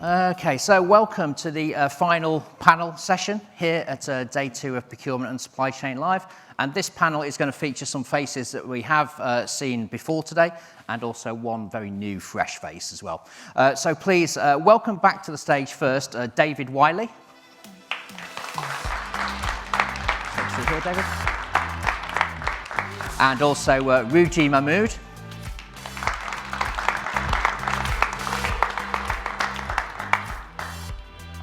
Okay, so welcome to the final panel session here at day 2 of Procurement and Supply Chain Live. And this panel is going to feature some faces that we have seen before today, and also one very new, fresh face as well. So please welcome back to the stage first, David Wiley. Thanks here, David. And also Ruji Mahmood.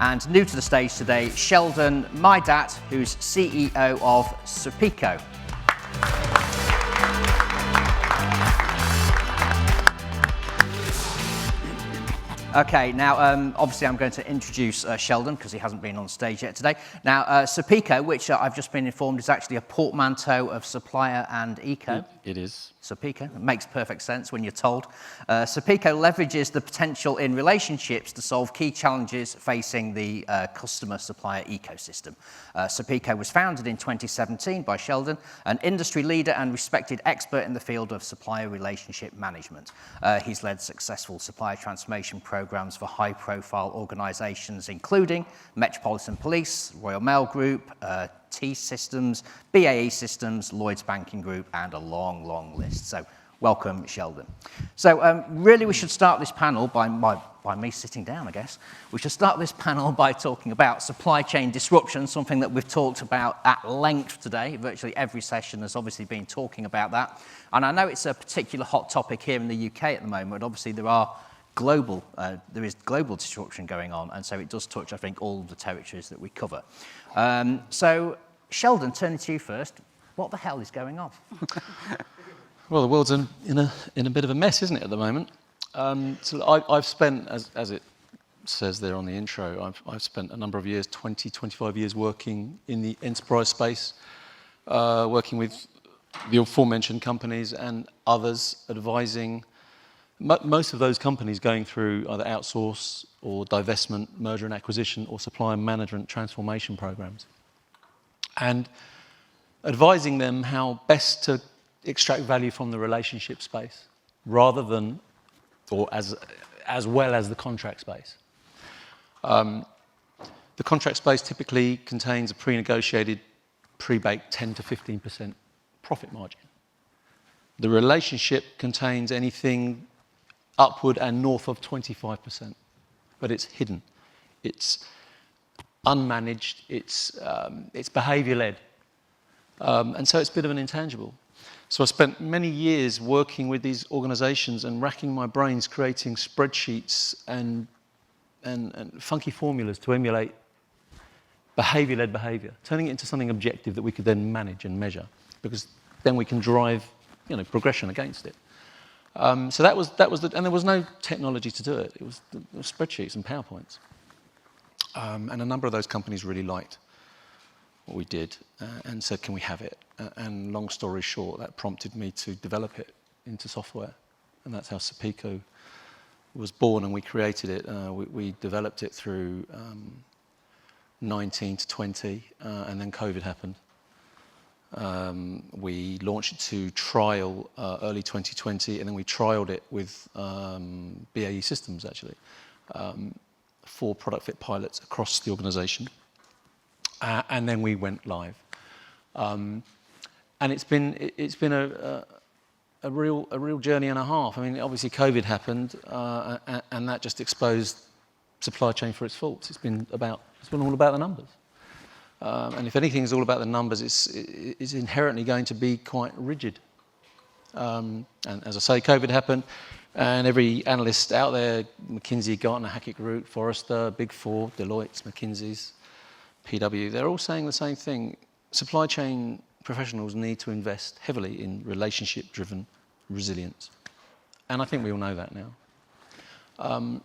And new to the stage today, Sheldon Maidat, who's CEO of Supplier. Okay, now obviously I'm going to introduce Sheldon because he hasn't been on stage yet today. Now, Supplier, which I've just been informed is actually a portmanteau of supplier and eco. It is. Supplier. It makes perfect sense when you're told. Supplier leverages the potential in relationships to solve key challenges facing the customer-supplier ecosystem. Supplier was founded in 2017 by Sheldon, an industry leader and respected expert in the field of supplier relationship management. He's led successful supplier transformation programs for high-profile organisations, including Metropolitan Police, Royal Mail Group, T-Systems, BAE Systems, Lloyds Banking Group, and a long, long list. So welcome, Sheldon. So really we should start this panel by me sitting down, I guess. We should start this panel by talking about supply chain disruption, something that we've talked about at length today. Virtually every session has obviously been talking about that. And I know it's a particular hot topic here in the UK at the moment. Obviously there is global disruption going on, and so it does touch, I think, all the territories that we cover. So, Sheldon, turning to you first, what the hell is going on? Well, the world's in a bit of a mess, isn't it, at the moment? So I've spent, as it says there on the intro, I've spent a number of years, 20, 25 years working in the enterprise space, working with the aforementioned companies and others, advising most of those companies going through either outsource or divestment, merger and acquisition, or supplier management transformation programs. And advising them how best to extract value from the relationship space, rather than, or as well as the contract space. The contract space typically contains a pre-negotiated, pre-baked 10 to 15% profit margin. The relationship contains anything upward and north of 25%, but it's hidden, it's unmanaged, it's behaviour-led, and so it's a bit of an intangible. So I spent many years working with these organisations and racking my brains, creating spreadsheets and funky formulas to emulate behaviour-led behaviour, turning it into something objective that we could then manage and measure, because then we can drive, progression against it. So that was and there was no technology to do it. It was spreadsheets and PowerPoints. And a number of those companies really liked what we did and said, can we have it? And long story short, that prompted me to develop it into software. And that's how Supplier was born, and we created it. We developed it through 19 to 20, and then COVID happened. We launched it to trial early 2020, and then we trialed it with BAE Systems, actually, 4 product fit pilots across the organisation, and then we went live. And it's been a real journey and a half. I mean, obviously COVID happened, and that just exposed supply chain for its faults. It's been all about the numbers. And if anything is all about the numbers, it's inherently going to be quite rigid. And as I say, COVID happened, and every analyst out there, McKinsey, Gartner, Hackett Group, Forrester, Big Four, Deloitte, McKinsey's, PW, they're all saying the same thing. Supply chain professionals need to invest heavily in relationship-driven resilience. And I think we all know that now. And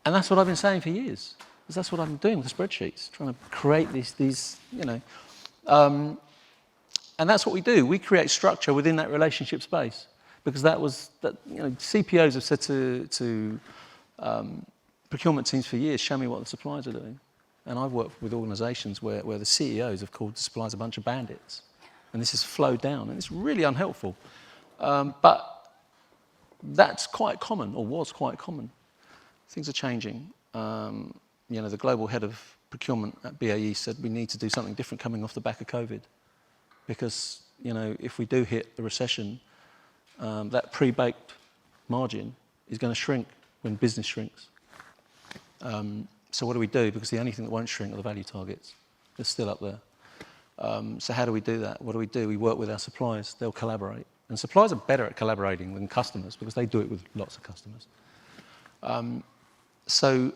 that's what I've been saying for years. That's what I'm doing with the spreadsheets, trying to create these. And that's what we do. We create structure within that relationship space, because CPOs have said to procurement teams for years, show me what the suppliers are doing. And I've worked with organisations where the CEOs have called the suppliers a bunch of bandits, and this has flowed down, and it's really unhelpful. But that's quite common, or was quite common. Things are changing. the global head of procurement at BAE said we need to do something different coming off the back of COVID, because if we do hit a recession, that pre-baked margin is going to shrink when business shrinks. So what do we do? Because the only thing that won't shrink are the value targets. They're still up there. So how do we do that? What do? We work with our suppliers. They'll collaborate. And suppliers are better at collaborating than customers because they do it with lots of customers. So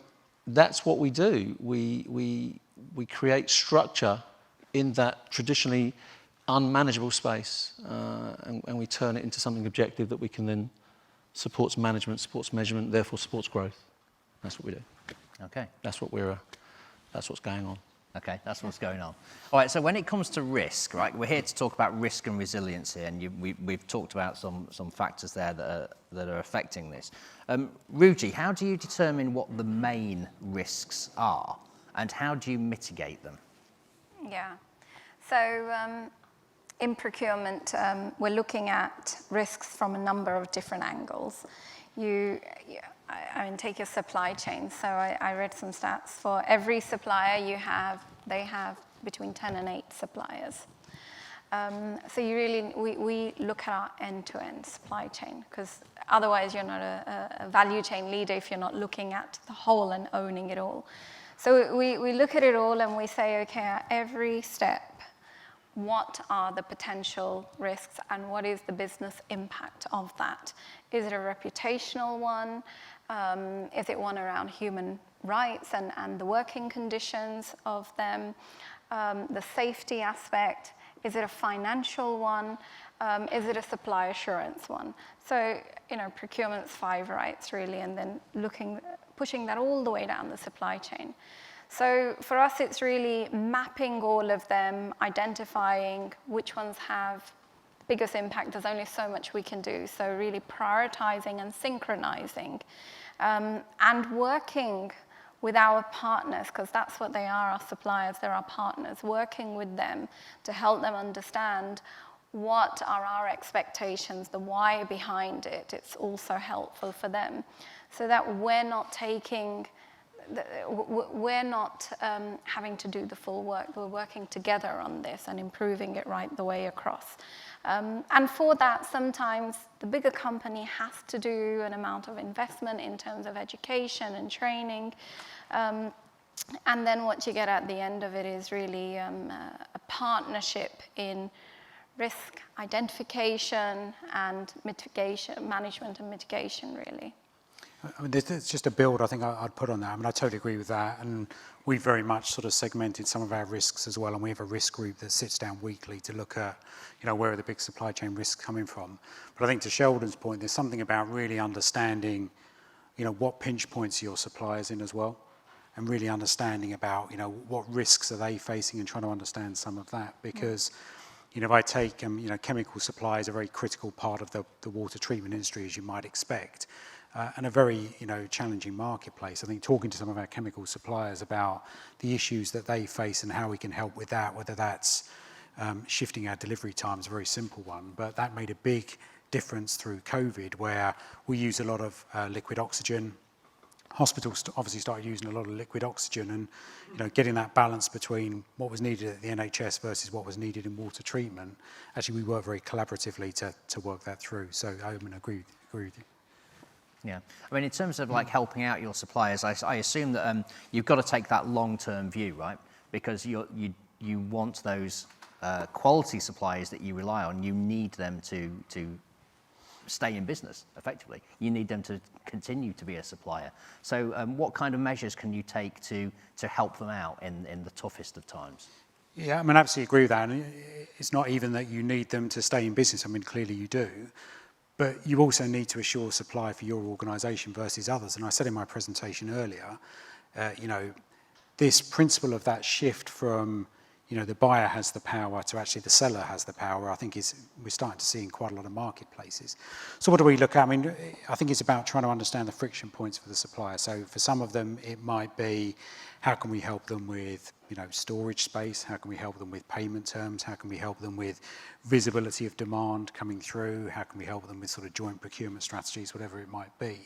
that's what we do. We create structure in that traditionally unmanageable space, and we turn it into something objective that we can then supports management, supports measurement, therefore supports growth. That's what we do. Okay. That's what's going on. Okay, that's what's going on. All right, so when it comes to risk, right, we're here to talk about risk and resilience here, and we've talked about some factors there that are affecting this. Ruji, how do you determine what the main risks are, and how do you mitigate them? Yeah, so in procurement, we're looking at risks from a number of different angles. Take your supply chain. So I read some stats. For every supplier they have between 10 and 8 suppliers. So we look at our end-to-end supply chain, because otherwise you're not a value chain leader if you're not looking at the whole and owning it all. So we look at it all and we say, okay, at every step, what are the potential risks and what is the business impact of that? Is it a reputational one? Is it one around human rights and the working conditions of them? The safety aspect? Is it a financial one? Is it a supply assurance one? So, procurement's 5 rights really, and then pushing that all the way down the supply chain. So for us, it's really mapping all of them, identifying which ones have the biggest impact. There's only so much we can do. So really prioritizing and synchronizing, and working with our partners, because that's what they are, our suppliers, they're our partners, working with them to help them understand what are our expectations, the why behind it. It's also helpful for them, so that we're not having to do the full work. We're working together on this and improving it right the way across. And for that, sometimes the bigger company has to do an amount of investment in terms of education and training. And then what you get at the end of it is really a partnership in risk identification and mitigation, management and mitigation, really. I mean, it's just a build I think I'd put on that. I mean, I totally agree with that. And we very much sort of segmented some of our risks as well. And we have a risk group that sits down weekly to look at, where are the big supply chain risks coming from. But I think to Sheldon's point, there's something about really understanding, what pinch points are your suppliers in as well. And really understanding about, what risks are they facing and trying to understand some of that. Because, if I take, chemical supply is a very critical part of the water treatment industry, as you might expect. And a very, challenging marketplace. I think talking to some of our chemical suppliers about the issues that they face and how we can help with that, whether that's shifting our delivery time is a very simple one, but that made a big difference through COVID, where we use a lot of liquid oxygen. Hospitals obviously started using a lot of liquid oxygen, and getting that balance between what was needed at the NHS versus what was needed in water treatment. Actually, we work very collaboratively to work that through. So I agree with you. Yeah, I mean, in terms of helping out your suppliers, I assume that you've got to take that long-term view, right? Because you want those quality suppliers that you rely on. You need them to stay in business effectively. You need them to continue to be a supplier. So, what kind of measures can you take to help them out in the toughest of times? Yeah, I mean, I absolutely agree with that. And it's not even that you need them to stay in business. I mean, clearly you do. But you also need to assure supply for your organisation versus others. And I said in my presentation earlier, this principle of that shift from, the buyer has the power to actually the seller has the power, I think we're starting to see in quite a lot of marketplaces. So what do we look at? I mean, I think it's about trying to understand the friction points for the supplier. So for some of them, it might be, how can we help them with, storage space? How can we help them with payment terms? How can we help them with visibility of demand coming through? How can we help them with sort of joint procurement strategies, whatever it might be?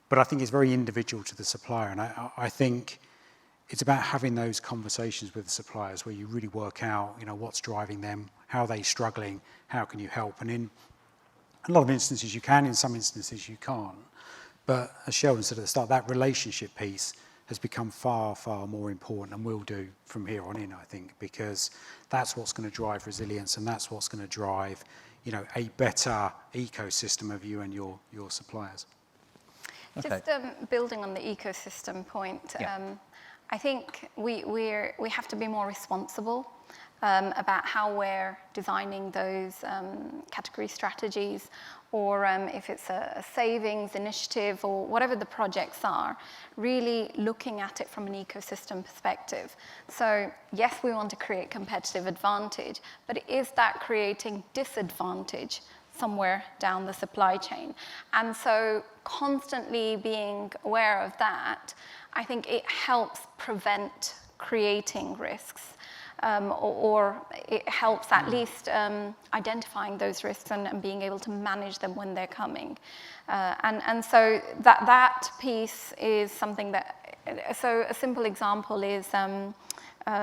But I think it's very individual to the supplier, and I think it's about having those conversations with the suppliers where you really work out, what's driving them, how are they struggling, how can you help? And in a lot of instances you can, in some instances you can't. But as Sheldon said at the start, that relationship piece has become far, far more important and will do from here on in, I think, because that's what's going to drive resilience, and that's what's going to drive, a better ecosystem of you and your suppliers. Just building on the ecosystem point, I think we have to be more responsible about how we're designing those category strategies, or if it's a savings initiative or whatever the projects are, really looking at it from an ecosystem perspective. So yes, we want to create competitive advantage, but is that creating disadvantage somewhere down the supply chain? And so constantly being aware of that, I think it helps prevent creating risks, or it helps at least identifying those risks and being able to manage them when they're coming. And so that piece is something that, so a simple example is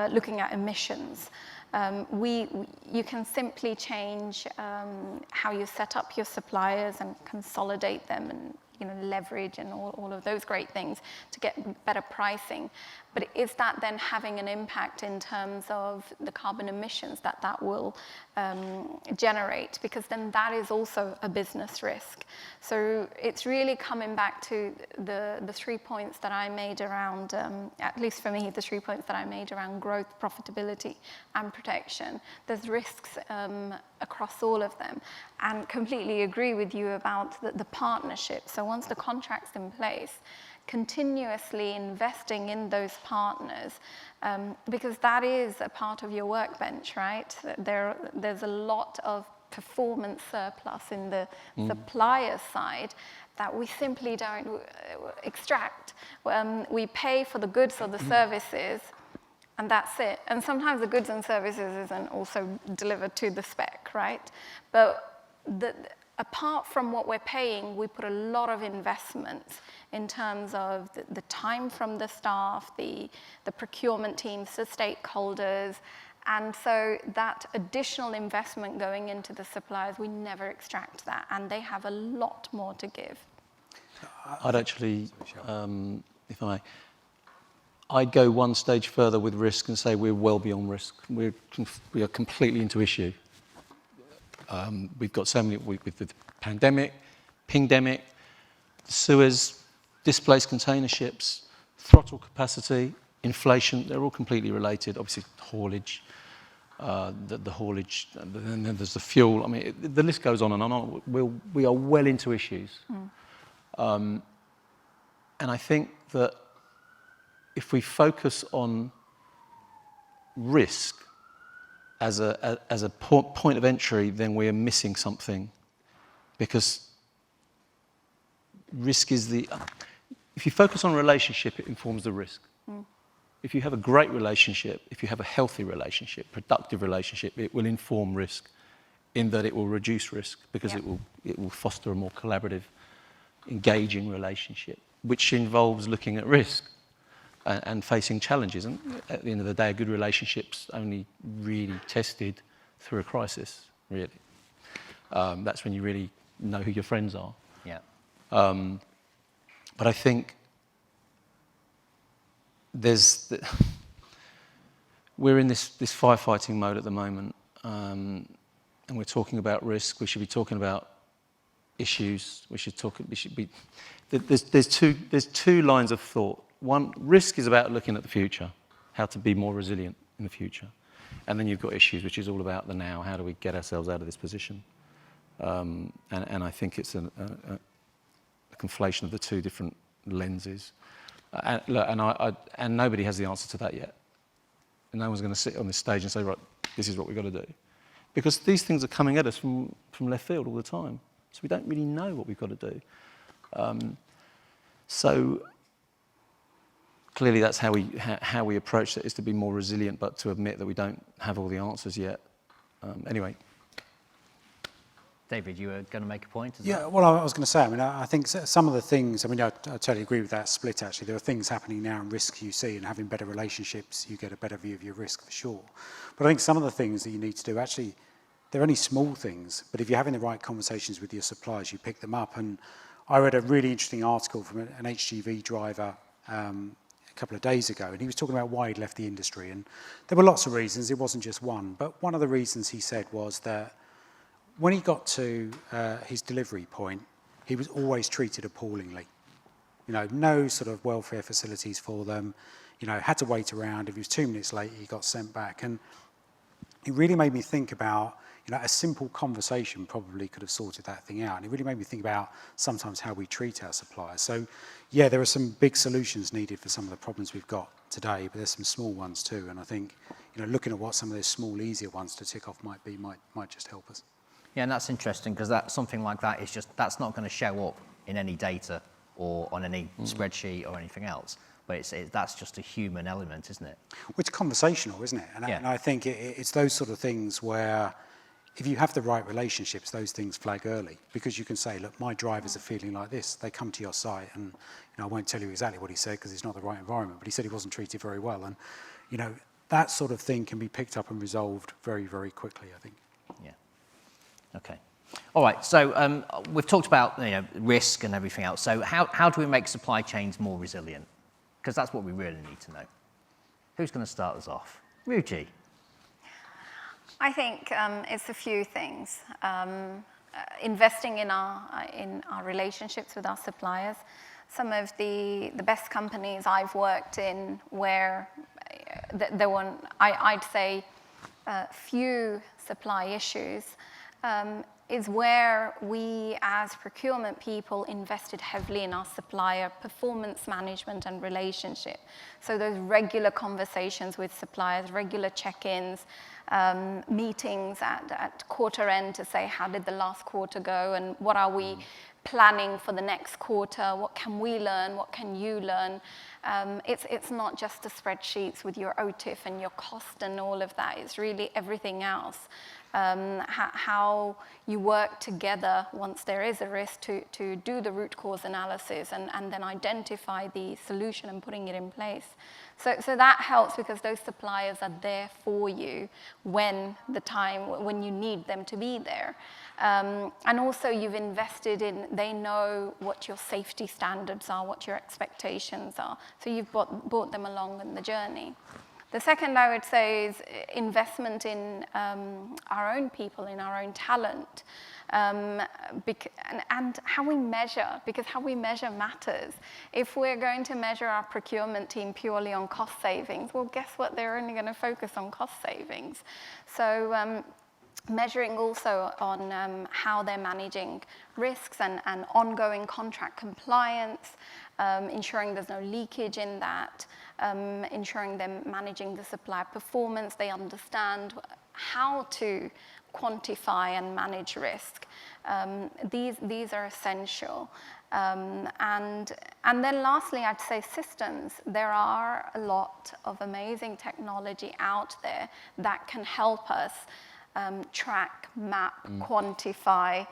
looking at emissions. You can simply change how you set up your suppliers and consolidate them, and leverage and all of those great things to get better pricing. But is that then having an impact in terms of the carbon emissions that will generate? Because then that is also a business risk. So it's really coming back to the 3 points that I made around, at least for me, the 3 points that I made around growth, profitability, and protection. There's risks across all of them, and completely agree with you about the partnership. So once the contract's in place, continuously investing in those partners, because that is a part of your workbench, right? There's a lot of performance surplus in the supplier side that we simply don't extract. We pay for the goods or the services, and that's it. And sometimes the goods and services isn't also delivered to the spec, right? But apart from what we're paying, we put a lot of investments in terms of the time from the staff, the procurement teams, the stakeholders. And so that additional investment going into the suppliers, we never extract that. And they have a lot more to give. I'd actually, if I may, I'd go one stage further with risk and say we're well beyond risk. We are completely into issue. We've got so many, with the pandemic, pingdemic, Suez, displaced container ships, throttle capacity, inflation, they're all completely related. Obviously, haulage, the haulage, and then there's the fuel. I mean, the list goes on and on. We are well into issues. And I think that if we focus on risk as a point of entry, then we are missing something, because risk is if you focus on relationship, it informs the risk. If you have a great relationship, if you have a healthy relationship, productive relationship, it will inform risk, in that it will reduce risk, because it will foster a more collaborative, engaging relationship, which involves looking at risk and facing challenges. And at the end of the day, a good relationship's only really tested through a crisis, really. That's when you really know who your friends are. Yeah. But I think we're in this firefighting mode at the moment, and we're talking about risk. We should be talking about issues. There's two lines of thought. One, risk is about looking at the future, how to be more resilient in the future. And then you've got issues, which is all about the now. How do we get ourselves out of this position? And I think it's a conflation of the two different lenses. And nobody has the answer to that yet. And no one's going to sit on this stage and say, right, this is what we've got to do. Because these things are coming at us from left field all the time. So we don't really know what we've got to do. So clearly that's how we approach it, is to be more resilient, but to admit that we don't have all the answers yet. Anyway. David, you were going to make a point? Yeah, well, I was going to say, I mean, I think some of the things, I mean, I totally agree with that split, actually. There are things happening now in risk you see, and having better relationships, you get a better view of your risk for sure. But I think some of the things that you need to do, actually, they're only small things, but if you're having the right conversations with your suppliers, you pick them up. And I read a really interesting article from an HGV driver a couple of days ago, and he was talking about why he'd left the industry. And there were lots of reasons, it wasn't just one. But one of the reasons he said was that when he got to his delivery point, he was always treated appallingly. You know, no sort of welfare facilities for them, you know, had to wait around. If he was 2 minutes late, he got sent back. And it really made me think about, you know, a simple conversation probably could have sorted that thing out. And it really made me think about sometimes how we treat our suppliers. So, yeah, there are some big solutions needed for some of the problems we've got today, but there's some small ones too. And I think, you know, looking at what some of those small, easier ones to tick off might be, might just help us. Yeah, and that's interesting because something like that is just, that's not going to show up in any data or on any spreadsheet or anything else. But that's just a human element, isn't it? Well, it's conversational, isn't it? And I think it's those sort of things where if you have the right relationships, those things flag early, because you can say, look, my drivers are feeling like this. They come to your site, and you know, I won't tell you exactly what he said because it's not the right environment, but he said he wasn't treated very well. And you know, that sort of thing can be picked up and resolved very, very quickly, I think. Yeah. Okay. All right. So we've talked about, you know, risk and everything else. So how do we make supply chains more resilient? Because that's what we really need to know. Who's going to start us off? Ruji. I think it's a few things. Investing in our relationships with our suppliers. Some of the best companies I've worked in where there were, I'd say, few supply issues, is where we as procurement people invested heavily in our supplier performance management and relationship. So those regular conversations with suppliers, regular check-ins, meetings at quarter end to say, how did the last quarter go and what are we planning for the next quarter? What can we learn? What can you learn? It's not just the spreadsheets with your OTIF and your cost and all of that. It's really everything else. How you work together once there is a risk to do the root cause analysis and then identify the solution and putting it in place. So that helps because those suppliers are there for you when you need them to be there. And also you've invested in, they know what your safety standards are, what your expectations are. So you've brought them along in the journey. The second I would say is investment in our own people, in our own talent, and how we measure, because how we measure matters. If we're going to measure our procurement team purely on cost savings, well, guess what? They're only going to focus on cost savings. So measuring also on how they're managing risks and ongoing contract compliance, ensuring there's no leakage in that, ensuring they're managing the supply performance, they understand how to quantify and manage risk. These are essential. And then lastly, I'd say systems. There are a lot of amazing technology out there that can help us track, map, quantify.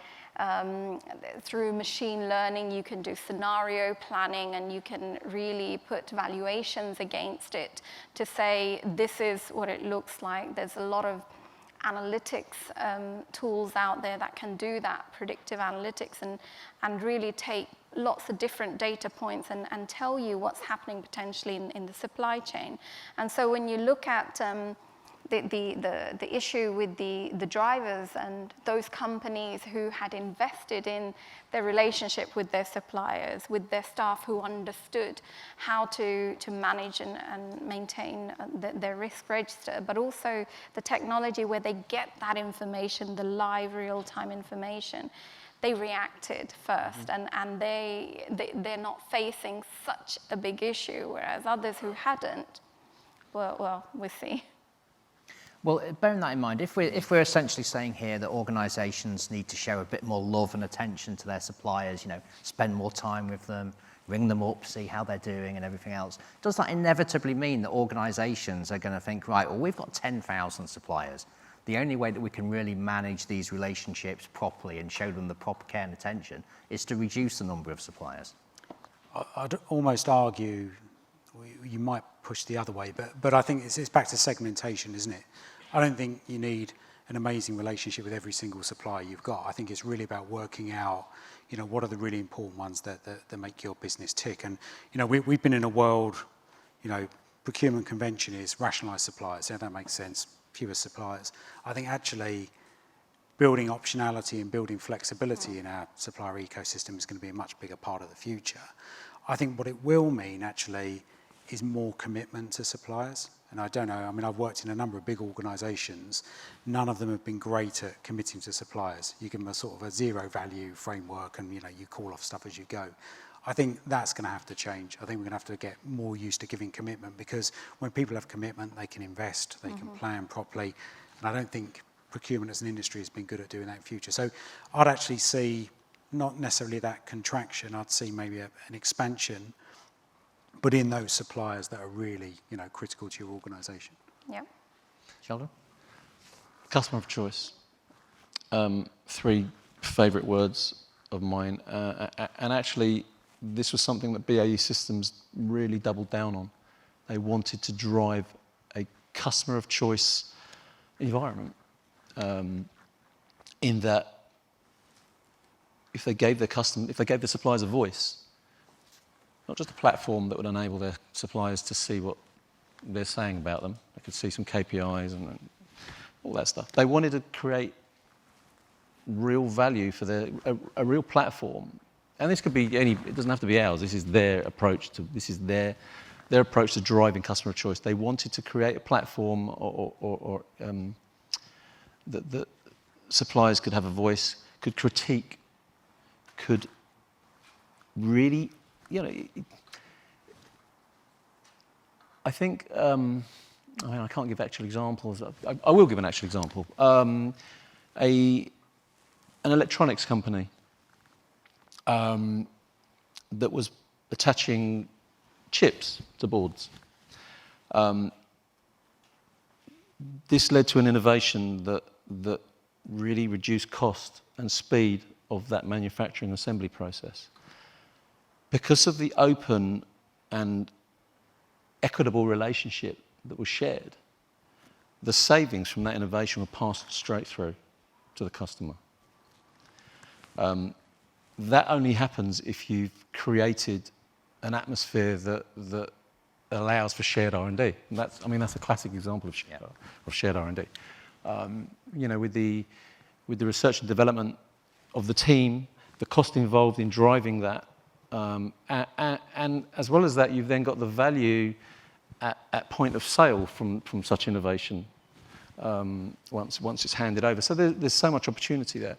Through machine learning, you can do scenario planning and you can really put valuations against it to say, this is what it looks like. There's a lot of analytics tools out there that can do that, predictive analytics, and really take lots of different data points and tell you what's happening potentially in the supply chain. And so when you look at the issue with the drivers and those companies who had invested in their relationship with their suppliers, with their staff who understood how to manage and maintain their risk register, but also the technology where they get that information, the live real-time information, they reacted first, and they're not facing such a big issue, whereas others who hadn't, well, we'll see. Well, bearing that in mind, if we're essentially saying here that organisations need to show a bit more love and attention to their suppliers, you know, spend more time with them, ring them up, see how they're doing and everything else, does that inevitably mean that organisations are going to think, right, well, we've got 10,000 suppliers. the only way that we can really manage these relationships properly and show them the proper care and attention is to reduce the number of suppliers. I'd almost argue you might push the other way, but I think it's back to segmentation, isn't it? I don't think you need an amazing relationship with every single supplier you've got. I think it's really about working out, what are the really important ones that make your business tick. And, we've been in a world, procurement convention is rationalise suppliers. Yeah, that makes sense. Fewer suppliers. I think actually building optionality and building flexibility in our supplier ecosystem is going to be a much bigger part of the future. I think what it will mean actually is more commitment to suppliers. And I don't know, I've worked in a number of big organisations. None of them have been great at committing to suppliers. You give them a sort of a zero value framework and, you call off stuff as you go. I think that's going to have to change. I think we're going to have to get more used to giving commitment, because when people have commitment, they can invest, they can plan properly. And I don't think procurement as an industry has been good at doing that in future. So I'd actually see not necessarily that contraction, I'd see maybe an expansion, but in those suppliers that are really, critical to your organisation. Yeah. Sheldon? Customer of choice. 3 favourite words of mine. And actually, this was something that BAE Systems really doubled down on. They wanted to drive a customer of choice environment, in that if they gave the suppliers a voice, not just a platform that would enable their suppliers to see what they're saying about them, they could see some KPIs and all that stuff. They wanted to create real value for a real platform. And this could be it doesn't have to be ours. This is their approach to driving customer choice. They wanted to create a platform that suppliers could have a voice, could critique, could really, I think, I can't give actual examples. I will give an actual example. An electronics company that was attaching chips to boards. This led to an innovation that really reduced cost and speed of that manufacturing assembly process. Because of the open and equitable relationship that was shared, the savings from that innovation were passed straight through to the customer. That only happens if you've created an atmosphere that allows for shared R&D. And that's a classic example of shared R&D. With the research and development of the team, the cost involved in driving that, and as well as that, you've then got the value at point of sale from such innovation once it's handed over. So there's so much opportunity there.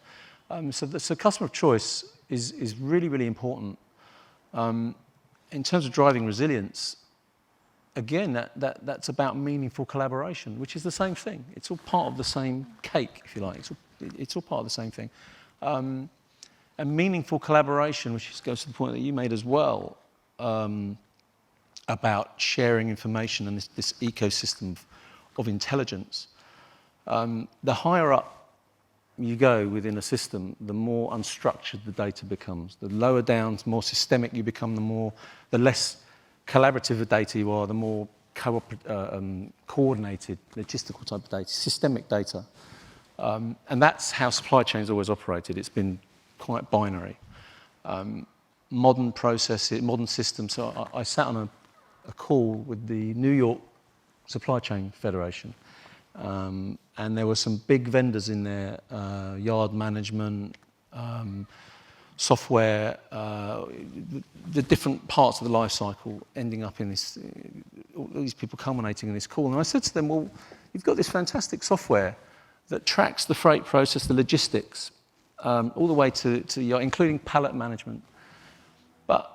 So customer of choice is really, really important. In terms of driving resilience, again, that's about meaningful collaboration, which is the same thing. It's all part of the same cake, if you like. It's all part of the same thing. And meaningful collaboration, which goes to the point that you made as well, about sharing information and this ecosystem of intelligence. The higher up you go within a system, the more unstructured the data becomes. The lower down, the more systemic you become, the less collaborative the data you are, the more coordinated, logistical type of data, systemic data. And that's how supply chains always operated. It's been quite binary. Modern processes, modern systems. So I sat on a call with the New York Supply Chain Federation. And there were some big vendors in there, yard management, software, the different parts of the life cycle ending up in this, all these people culminating in this call. And I said to them, well, you've got this fantastic software that tracks the freight process, the logistics, all the way to yard, including pallet management. But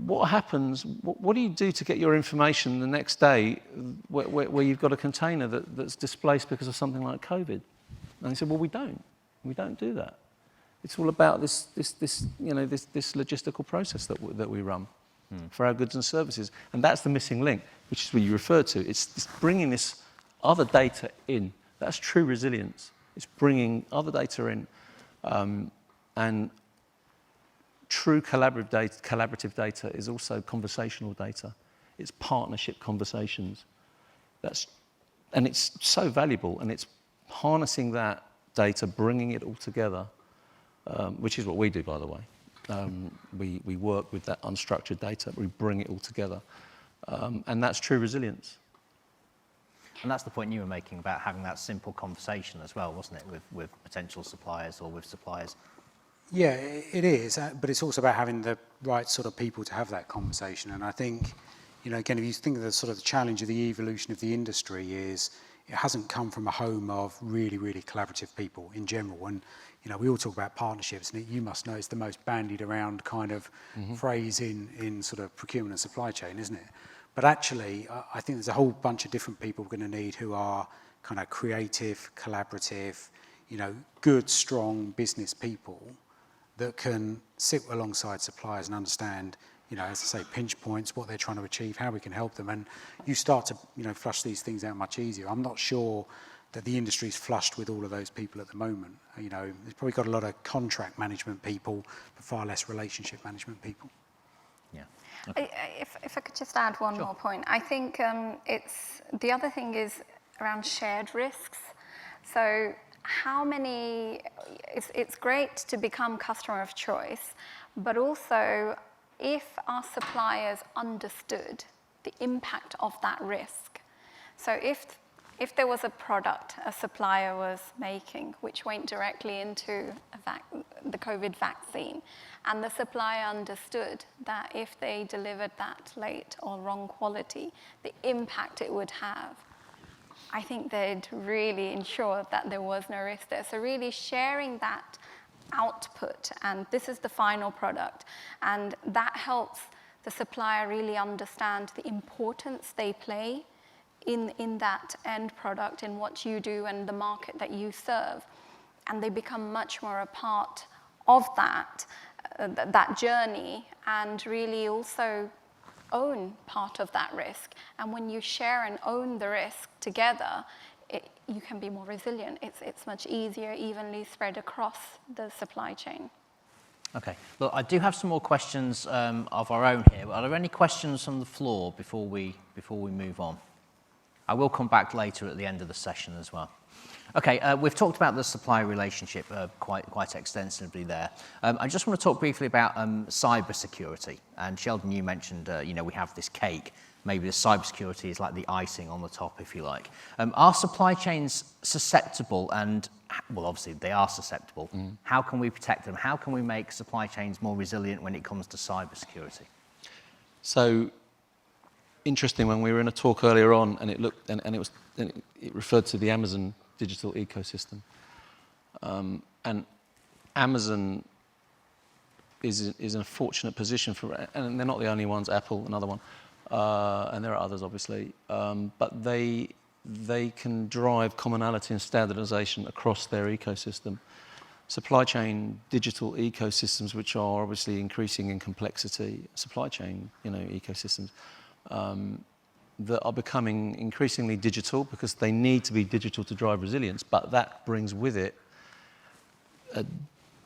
what happens, what do you do to get your information the next day where you've got a container that's displaced because of something like COVID? And he said, well, we don't do that. It's all about this logistical process that we run for our goods and services. And that's the missing link, which is what you referred to. It's bringing this other data in That's true resilience. It's bringing other data in, and true collaborative data is also conversational data. It's partnership conversations. And it's so valuable, and it's harnessing that data, bringing it all together, which is what we do, by the way. We work with that unstructured data, we bring it all together, and that's true resilience. And that's the point you were making about having that simple conversation as well, wasn't it, with potential suppliers or with suppliers? Yeah, it is, but it's also about having the right sort of people to have that conversation. And I think, again, if you think of the sort of the challenge of the evolution of the industry is it hasn't come from a home of really, really collaborative people in general. And, we all talk about partnerships, and you must know it's the most bandied around kind of phrase in sort of procurement and supply chain, isn't it? But actually, I think there's a whole bunch of different people we're going to need who are kind of creative, collaborative, good, strong business people that can sit alongside suppliers and understand, as I say, pinch points, what they're trying to achieve, how we can help them. And you start to, flush these things out much easier. I'm not sure that the industry's flushed with all of those people at the moment. There's probably got a lot of contract management people, but far less relationship management people. Yeah. If I could just add one more point. I think the other thing is around shared risks. So it's great to become customer of choice, but also if our suppliers understood the impact of that risk. So if there was a product a supplier was making which went directly into the COVID vaccine, and the supplier understood that if they delivered that late or wrong quality, the impact it would have, I think they'd really ensure that there was no risk there. So really sharing that output, and this is the final product, and that helps the supplier really understand the importance they play in that end product, in what you do and the market that you serve. And they become much more a part of that journey, and really also own part of that risk. And when you share and own the risk together, you can be more resilient. It's much easier, evenly spread across the supply chain. Okay. Look, I do have some more questions of our own here. Are there any questions from the floor before we move on? I will come back later at the end of the session as well. Okay, we've talked about the supplier relationship quite extensively there. I just want to talk briefly about cyber security. And Sheldon, you mentioned, we have this cake. Maybe the cybersecurity is like the icing on the top, if you like. Are supply chains susceptible? And, well, obviously they are susceptible. How can we protect them? How can we make supply chains more resilient when it comes to cybersecurity? So, interesting, when we were in a talk earlier on, and it referred to the Amazon digital ecosystem. And Amazon is in a fortunate position and they're not the only ones, Apple, another one, and there are others obviously, but they can drive commonality and standardization across their ecosystem. Supply chain digital ecosystems, which are obviously increasing in complexity, supply chain ecosystems, that are becoming increasingly digital because they need to be digital to drive resilience, but that brings with it a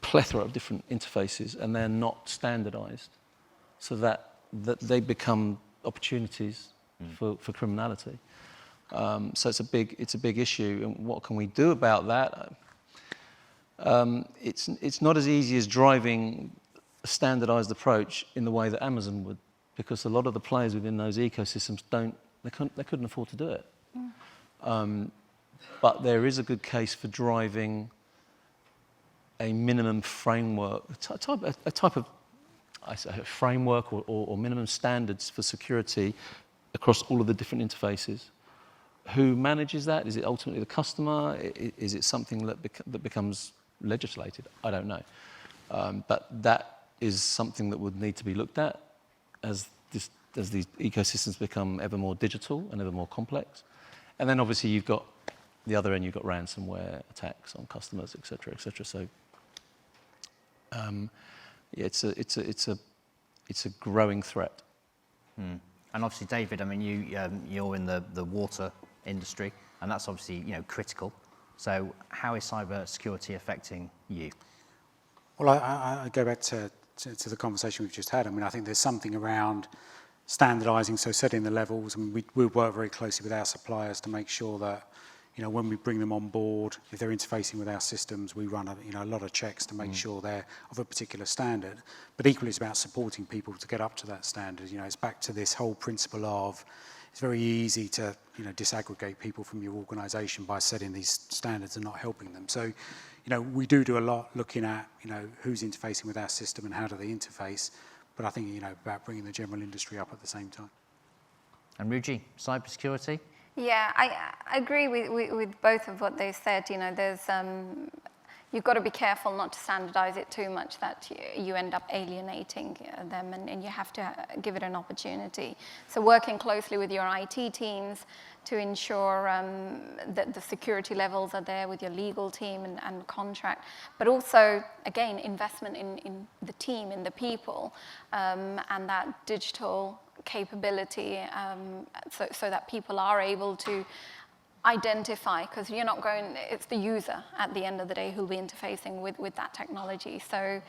plethora of different interfaces, and they're not standardized, so that they become opportunities for criminality. So it's a big issue, and what can we do about that? It's not as easy as driving a standardized approach in the way that Amazon would, because a lot of the players within those ecosystems they couldn't afford to do it. But there is a good case for driving a minimum framework, a type of framework or minimum standards for security across all of the different interfaces. Who manages that? Is it ultimately the customer? Is it something that becomes legislated? I don't know. But that is something that would need to be looked at as these ecosystems become ever more digital and ever more complex. And then obviously you've got the other end, you've got ransomware attacks on customers, et cetera, et cetera. So it's a growing threat. And obviously, David, I mean, you're in the water industry. and that's obviously, you know, critical. So how is cyber security affecting you? Well, I go back to the conversation we've just had. I mean, I think there's something around standardising, so setting the levels. I mean, we work very closely with our suppliers to make sure that, you know, when we bring them on board, if they're interfacing with our systems, we run a lot of checks to make sure they're of a particular standard. But equally, it's about supporting people to get up to that standard. You know, it's back to this whole principle of it's very easy to, you know, disaggregate people from your organisation by setting these standards and not helping them. So, you know, we do a lot looking at, you know, who's interfacing with our system and how do they interface. But I think, you know, about bringing the general industry up at the same time. And Ruji, cybersecurity? Yeah, I agree with both of what they said. You know, there's you've got to be careful not to standardize it too much that you end up alienating them, and you have to give it an opportunity. So working closely with your IT teams to ensure that the security levels are there with your legal team and contract, but also, again, investment in the team, in the people, and that digital capability so that people are able to identify, because you're not going, it's the user at the end of the day who'll be interfacing with that technology. So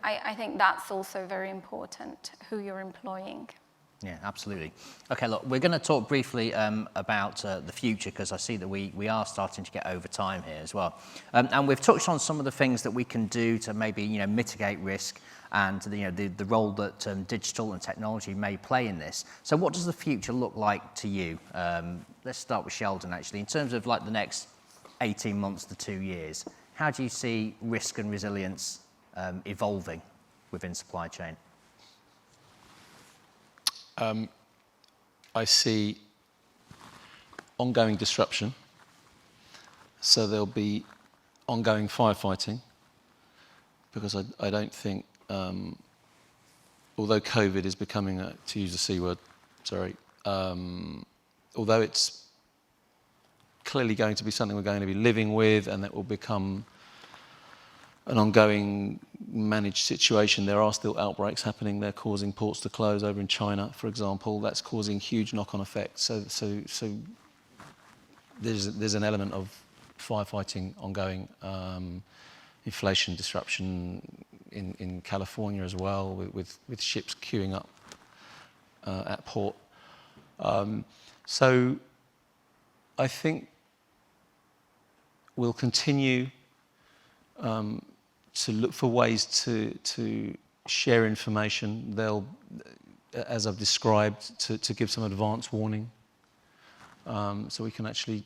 I think that's also very important, who you're employing. Yeah, absolutely. Okay, look, we're going to talk briefly about the future, because I see that we are starting to get over time here as well. And we've touched on some of the things that we can do to maybe, you know, mitigate risk and, you know, the role that digital and technology may play in this. So what does the future look like to you? Let's start with Sheldon, actually. In terms of like the next 18 months to 2 years, how do you see risk and resilience evolving within supply chain? I see ongoing disruption, so there'll be ongoing firefighting, because I don't think, although COVID is becoming, to use the C word, sorry, although it's clearly going to be something we're going to be living with and that will become an ongoing managed situation, there are still outbreaks happening. They're causing ports to close over in China, for example. That's causing huge knock-on effects. So there's an element of firefighting ongoing, inflation disruption in California as well, with ships queuing up at port. So I think we'll continue to look for ways to share information. They'll, as I've described, to give some advance warning, so we can actually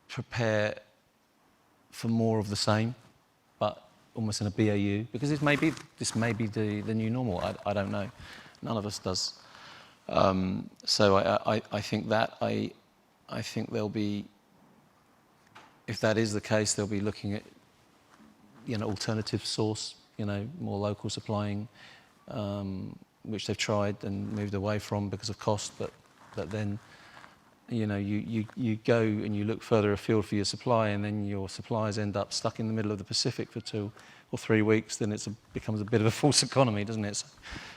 prepare for more of the same, but almost in a BAU, because this may be the new normal. I don't know. None of us does. So I think that I think there'll be, if that is the case, they'll be looking at, you know, alternative source, you know, more local supplying, which they've tried and moved away from because of cost, but then, you know, you go and you look further afield for your supply, and then your suppliers end up stuck in the middle of the Pacific for 2 or 3 weeks, then it becomes a bit of a false economy, doesn't it?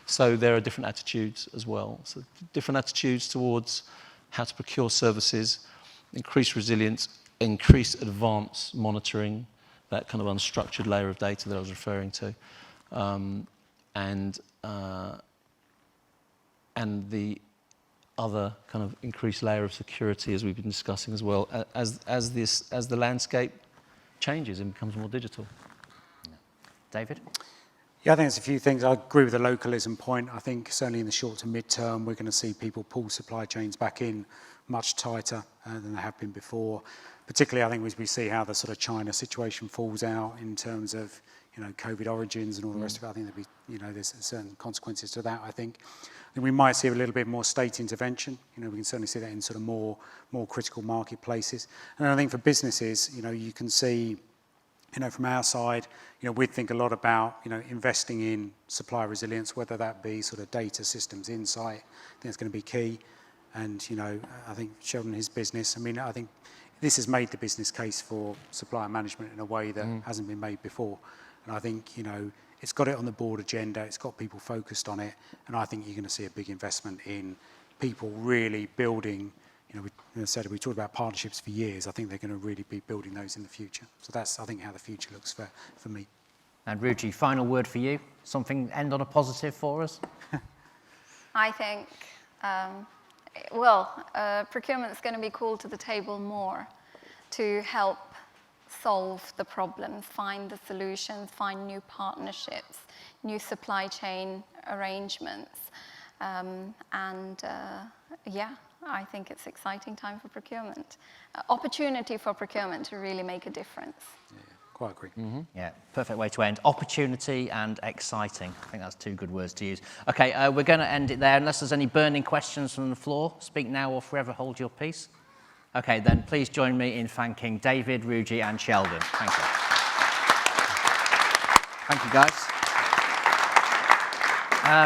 So there are different attitudes as well. So different attitudes towards how to procure services, increase resilience, increase advanced monitoring, that kind of unstructured layer of data that I was referring to, and the other kind of increased layer of security, as we've been discussing as well, as the landscape changes and becomes more digital. Yeah. David? Yeah, I think there's a few things. I agree with the localism point. I think certainly in the short to mid-term, we're going to see people pull supply chains back in much tighter than they have been before. Particularly, I think, as we see how the sort of China situation falls out in terms of, you know, COVID origins and all the rest of it. I think there'll be, you know, there's certain consequences to that. I think we might see a little bit more state intervention. You know, we can certainly see that in sort of more critical marketplaces. And I think for businesses, you know, you can see, you know, from our side, you know, we think a lot about, you know, investing in supply resilience, whether that be sort of data systems insight. I think it's going to be key. And, you know, I think Sheldon, his business, I mean, I think this has made the business case for supplier management in a way that hasn't been made before. And I think, you know, it's got it on the board agenda, it's got people focused on it, and I think you're going to see a big investment in people really building, we said we talked about partnerships for years. I think they're going to really be building those in the future. So that's, I think, how the future looks for me. And Ruji, final word for you. Something end on a positive for us? I think, procurement's going to be called to the table more to help solve the problems, find the solutions, find new partnerships, new supply chain arrangements. I think it's exciting time for procurement. Opportunity for procurement to really make a difference. Yeah, quite agree. Mm-hmm. Yeah, perfect way to end. Opportunity and exciting. I think that's two good words to use. Okay, we're going to end it there. Unless there's any burning questions from the floor, speak now or forever hold your peace. Okay, then please join me in thanking David, Ruji and Sheldon. Thank you. Thank you, guys.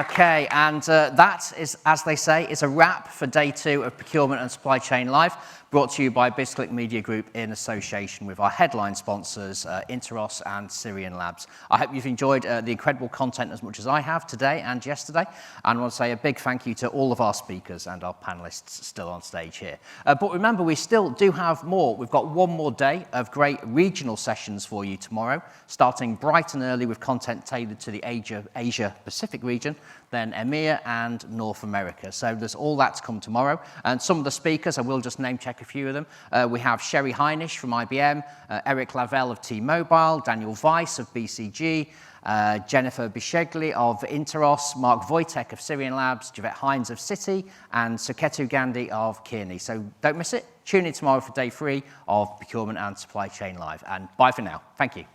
Okay, and that is, as they say, is a wrap for day 2 of Procurement and Supply Chain Live, brought to you by Bisclick Media Group in association with our headline sponsors, Interos and Syrian Labs. I hope you've enjoyed the incredible content as much as I have today and yesterday, and I want to say a big thank you to all of our speakers and our panellists still on stage here. But remember, we still do have more. We've got one more day of great regional sessions for you tomorrow, starting bright and early with content tailored to the Asia-Pacific region, then EMEA and North America. So there's all that to come tomorrow. And some of the speakers, I will just name check a few of them. We have Sherry Heinisch from IBM, Eric Lavelle of T-Mobile, Daniel Weiss of BCG, Jennifer Bishegli of Interos, Mark Wojtek of Syrian Labs, Javette Hines of Citi, and Suketu Gandhi of Kearney. So don't miss it. Tune in tomorrow for day 3 of Procurement and Supply Chain Live. And bye for now. Thank you.